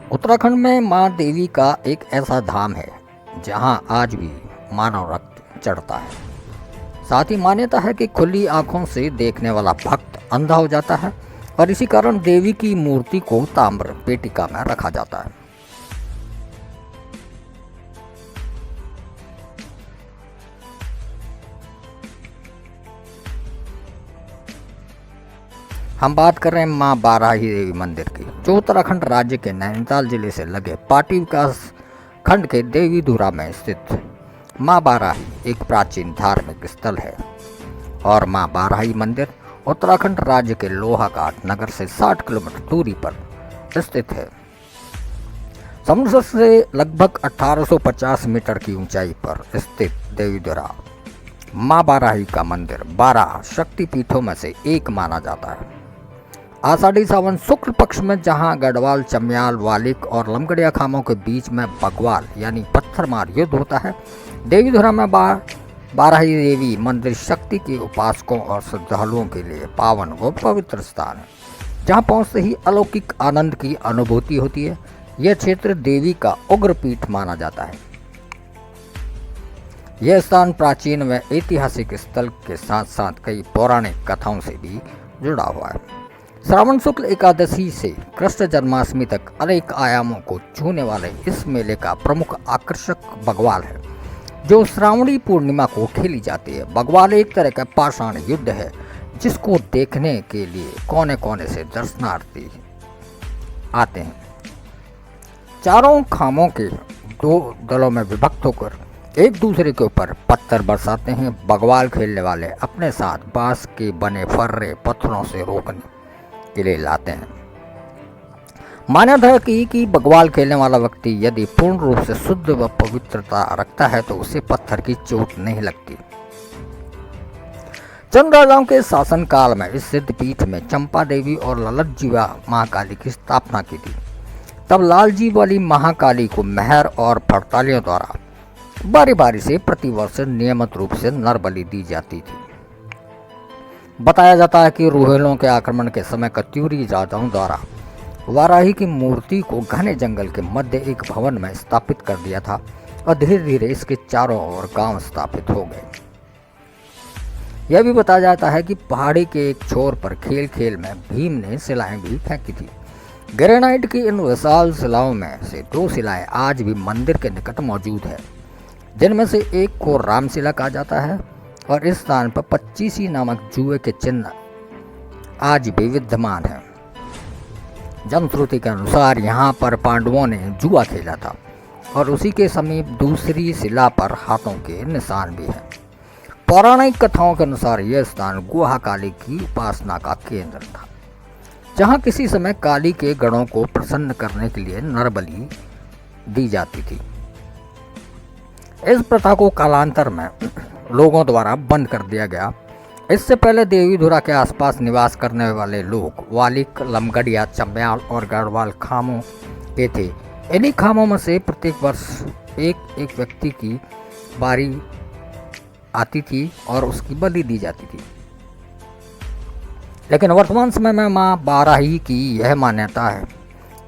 उत्तराखंड में मां देवी का एक ऐसा धाम है जहां आज भी मानव रक्त चढ़ता है। साथ ही मान्यता है कि खुली आंखों से देखने वाला भक्त अंधा हो जाता है और इसी कारण देवी की मूर्ति को ताम्र पेटिका में रखा जाता है। हम बात कर रहे हैं मां बाराही देवी मंदिर की, जो उत्तराखंड राज्य के नैनीताल जिले से लगे पाटी विकास खंड के देवीधुरा में स्थित मां बाराही एक प्राचीन धार्मिक स्थल है। और मां बाराही मंदिर उत्तराखंड राज्य के लोहाघाट नगर से 60 किलोमीटर दूरी पर स्थित है। समुद्र से लगभग 1850 मीटर की ऊंचाई पर स्थित देवीधुरा मां बाराही का मंदिर 12 शक्तिपीठों में से एक माना जाता है। आषाढ़ी सावन शुक्ल पक्ष में जहां गढ़वाल, चम्याल, वालिक और लमगड़िया खामों के बीच में बगवाल यानी पत्थरमार युद्ध होता है, देवीधुरा में बाराही देवी मंदिर शक्ति के उपासकों और श्रद्धालुओं के लिए पावन व पवित्र स्थान है, जहां पहुंचते ही अलौकिक आनंद की अनुभूति होती है। यह क्षेत्र देवी का उग्र पीठ माना जाता है। यह स्थान प्राचीन व ऐतिहासिक स्थल के साथ साथ कई पौराणिक कथाओं से भी जुड़ा हुआ है। श्रावण शुक्ल एकादशी से कृष्ण जन्माष्टमी तक अनेक आयामों को छूने वाले इस मेले का प्रमुख आकर्षक बगवाल है, जो श्रावणी पूर्णिमा को खेली जाती है। बगवाल एक तरह का पाषाण युद्ध है, जिसको देखने के लिए कोने कोने से दर्शनार्थी आते हैं। चारों खामों के 2 दलों में विभक्त होकर एक दूसरे के ऊपर पत्थर बरसाते हैं। बगवाल खेलने वाले अपने साथ बांस के बने फर्रे पत्थरों से रोकने के लिए लाते हैं। मान्यता है कि बगवाल खेलने वाला व्यक्ति यदि पूर्ण रूप से शुद्ध व पवित्रता रखता है तो उसे पत्थर की चोट नहीं लगती। चंद राजाओं के शासन काल में इस सिद्ध पीठ में चंपा देवी और ललित जीवा महाकाली की स्थापना की थी। तब लालजी वाली महाकाली को मेहर और पड़तालियों द्वारा बारी बारी से प्रतिवर्ष नियमित रूप से नर बलि दी जाती थी। बताया जाता है कि रूहेलों के आक्रमण के समय कत्यूरी राजाओं द्वारा वाराही की मूर्ति को घने जंगल के मध्य एक भवन में स्थापित कर दिया था और धीरे धीरे इसके चारों ओर गांव स्थापित हो गए। यह भी बताया जाता है कि पहाड़ी के एक छोर पर खेल खेल में भीम ने शिलाएं भी फेंकी थी। ग्रेनाइट की इन विशाल शिलाओं में से 2 शिलाएं आज भी मंदिर के निकट मौजूद है, जिनमें से एक को रामशिला कहा जाता है और इस स्थान पर 25 नामक जुए के चिन्ह आज भी विद्यमान है। जनश्रुति के अनुसार यहाँ पर पांडवों ने जुआ खेला था और उसी के समीप दूसरी शिला पर हाथों के निशान भी हैं। पौराणिक कथाओं के अनुसार यह स्थान गुहा काली की उपासना का केंद्र था, जहाँ किसी समय काली के गणों को प्रसन्न करने के लिए नरबलि दी जाती थी। इस प्रथा को कालांतर में लोगों द्वारा बंद कर दिया गया। इससे पहले देवीधुरा के आसपास निवास करने वाले लोग वालिक, लमगड़िया, चम्याल और गढ़वाल खामों के थे। इन्हीं खामों में से प्रत्येक वर्ष एक व्यक्ति की बारी आती थी और उसकी बलि दी जाती थी। लेकिन वर्तमान समय में मां बाराही की यह मान्यता है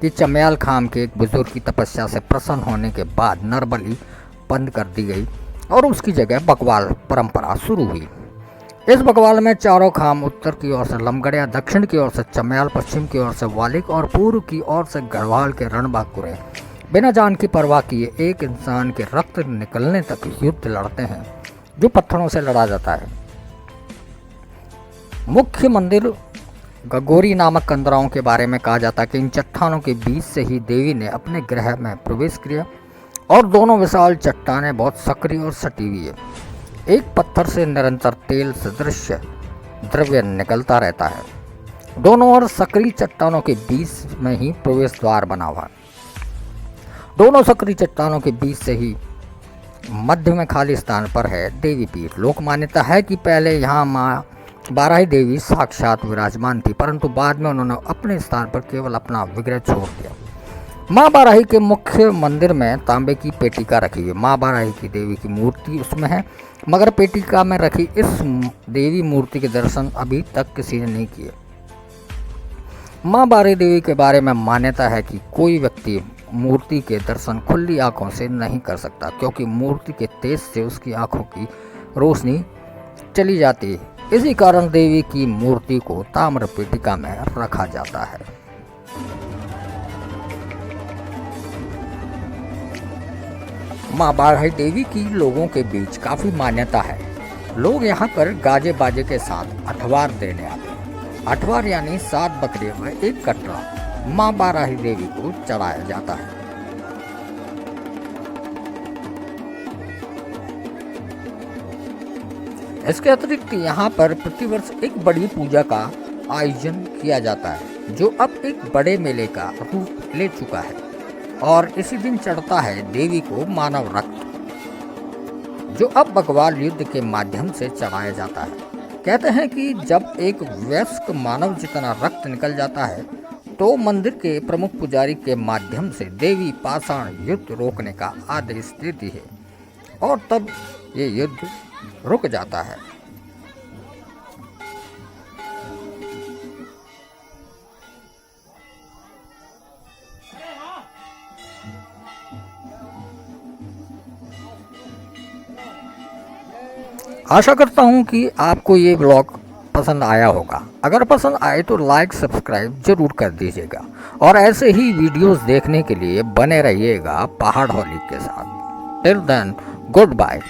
कि चम्याल खाम के एक बुजुर्ग की तपस्या से प्रसन्न होने के बाद नरबलि बंद कर दी गई और उसकी जगह बगवाल परंपरा शुरू हुई। इस बगवाल में चारों खाम उत्तर की ओर से लमगड़िया, दक्षिण की ओर से चम्याल, पश्चिम की ओर से वालिक और पूर्व की ओर से गढ़वाल के रणबांकुरे बिना जान की परवाह किए एक इंसान के रक्त निकलने तक युद्ध लड़ते हैं, जो पत्थरों से लड़ा जाता है। मुख्य मंदिर गगोरी नामक कंदराओं के बारे में कहा जाता है कि इन चट्टानों के बीच से ही देवी ने अपने गृह में प्रवेश किया और दोनों विशाल चट्टानें बहुत सक्रिय और सटी हुई है। एक पत्थर से निरंतर तेल सदृश द्रव्य निकलता रहता है। दोनों ओर सक्रिय चट्टानों के बीच में ही प्रवेश द्वार बना हुआ है। दोनों सक्रिय चट्टानों के बीच से ही मध्य में खाली स्थान पर है देवी पीठ। लोक मान्यता है कि पहले यहाँ माँ बाराही देवी साक्षात विराजमान थी, परंतु बाद में उन्होंने अपने स्थान पर केवल अपना विग्रह छोड़ दिया। माँ बाराही के मुख्य मंदिर में तांबे की पेटिका रखी हुई। माँ बाराही की देवी की मूर्ति उसमें है, मगर पेटिका में रखी इस देवी मूर्ति के दर्शन अभी तक किसी ने नहीं किए। मां बारी देवी के बारे में मान्यता है कि कोई व्यक्ति मूर्ति के दर्शन खुली आंखों से नहीं कर सकता, क्योंकि मूर्ति के तेज से उसकी आंखों की रोशनी चली जाती है। इसी कारण देवी की मूर्ति को ताम्र पेटिका में रखा जाता है। मां बारही देवी की लोगों के बीच काफी मान्यता है। लोग यहाँ पर गाजे बाजे के साथ अठवार देने आते हैं। अठवार यानी 7 बकरे व 1 कटरा मां बारही देवी को चढ़ाया जाता है। इसके अतिरिक्त यहाँ पर प्रतिवर्ष एक बड़ी पूजा का आयोजन किया जाता है, जो अब एक बड़े मेले का रूप ले चुका है। और इसी दिन चढ़ता है देवी को मानव रक्त, जो अब बकवाल युद्ध के माध्यम से चढ़ाया जाता है। कहते हैं कि जब एक वयस्क मानव जितना रक्त निकल जाता है तो मंदिर के प्रमुख पुजारी के माध्यम से देवी पाषाण युद्ध रोकने का आदेश देती है और तब ये युद्ध रुक जाता है। आशा करता हूँ कि आपको ये ब्लॉग पसंद आया होगा। अगर पसंद आए तो लाइक सब्सक्राइब जरूर कर दीजिएगा और ऐसे ही वीडियोस देखने के लिए बने रहिएगा पहाड़ होली के साथ। Till then, good bye.